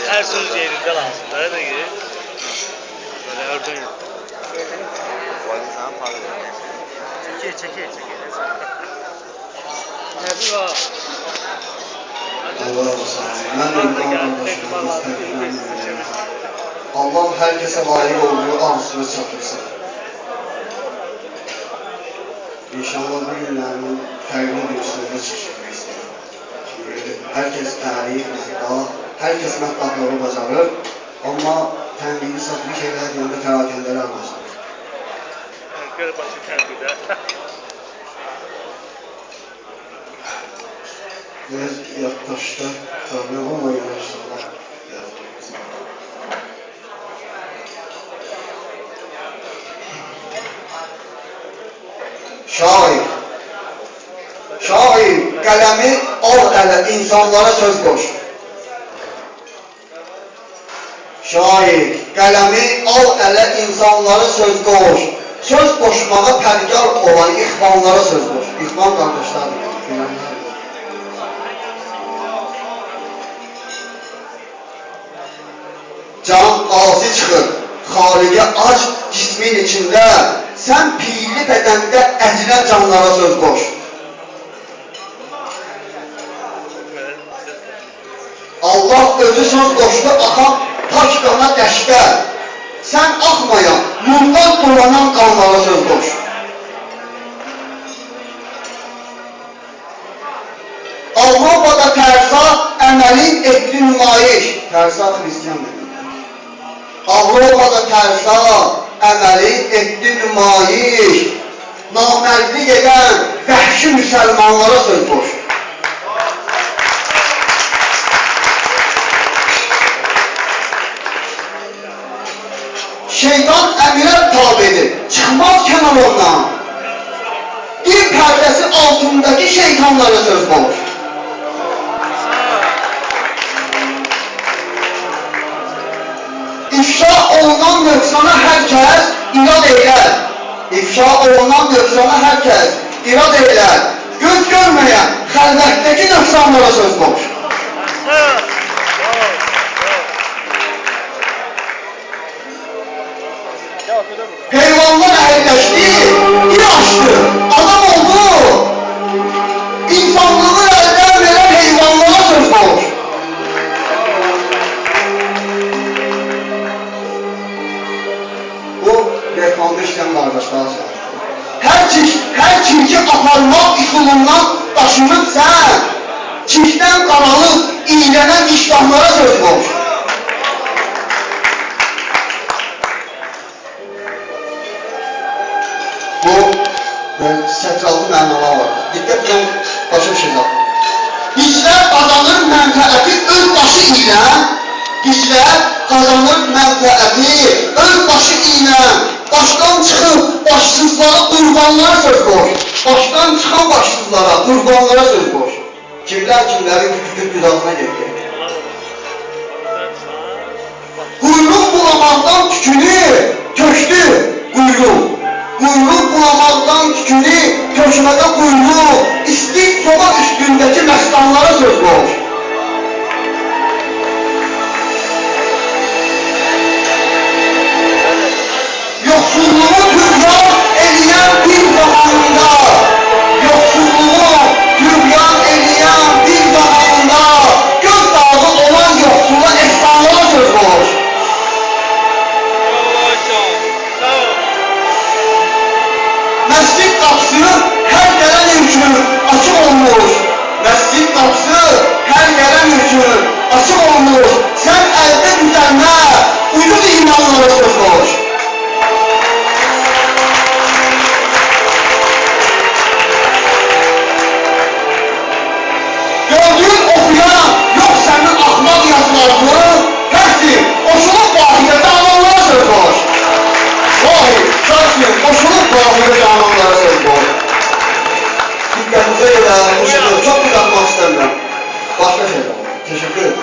Her söz yerinde lazım. Öyle değil. Böyle oradan yok. Çekiyor. Hadi var. Allah herkese layık olduğu arzusuna çatdırsın. İnşallah bu günlərin fərqli bir üsulda çıxışmaq istəyir. Herkes tarih, məhdah, herkes məhdahları bacarır. Amma tənqidi satmış şeylər deyəndə fərakəndələr anlaşılır. Qırbaşı tənqidə. Biraz yaddaşda problem olmayın inşallah. Şair, qələmi al ələ, insanlara söz qoş. Şair, qələmi al ələ, insanlara söz qoş. Söz qoşmağa pərgar olan ixvanlara söz qoş. İxvan qardaşlardır. Can ağzı çıxır, xaliqə ac cismin içində, sən piyli bədəndə əcilən canlara söz qoş. Allah özü söz qoşdu, axan taş qana dəşdə, sən axmayan, nurdan dolanan qanlara söz qoş. Avropada tərsa əməlin etdi nümayiş, tərsa xristiyandır. Avropada tərsa əməlin etdi nümayiş, namərdlik edən vəhşi müsəlmanlara söz qoş. Şeytan əmirə tabidir, çıxmaz kənar ondan. Bir pərdəsi altındakı şeytanlara söz qoş. İfşa olunan nöqsana hər kəs irad eylər. İfşa olunan nöqsana hər kəs irad eylər. Göz görməyən xəlvətdəki nöqsanlara söz qoş. Heyvanlar əhəlləşdi, bir açdı, adam oldu. İnsanlığı əldən verən heyvanlara söz qoş. Bu reklamda işləyən qardaşlar. Hər çirki aparmaq üsulundan daşınıb sən, çirkdən qaralıb iylənən iştahlara söz qoş. Bu sətrallı mənalar var. Diqqətlə başa düşəcək. Bizlər qazanır mənfəəti öz başı ilə, bizlər qazanır mənfəəti öz başı ilə, başdan çıxıb başsızlara, qurbanlara söz qoş. Başdan çıxan başsızlara, qurbanlara söz qoş. Kimlərin küçük güzarına getdi. Quyruq bulamaqdan tükünü köşdü, quyruq. Quyruq bulamaqdan tükünü, köşmədə quyruq, istik soba üstündəki məstanlara söz qoş. Yoxsulluğu tübyan eləyən bir zamanında, yoxsulluğu tübyan eləyən bir zamanında, göz dağı olan yoxsula ehsanlara söz qoş. Məscid qapısı hər gələn üçün açıq olmuş. Məscid qapısı hər gələn üçün açıq olmuş. Sən əldə düzəlmə, ucuz imanlara söz qoş. Gördüyün oxuyan, yox sənin axmaq yazılarını, həssin, qoşulub bahirə cananlara söz qoş. Vahi, şahsin, qoşulub bahirə cananlara söz qoş. Diqqətinizə elə, qoşulub, çox uzatmaq istəmirəm. Başqa şeylər. Teşekkür ederim.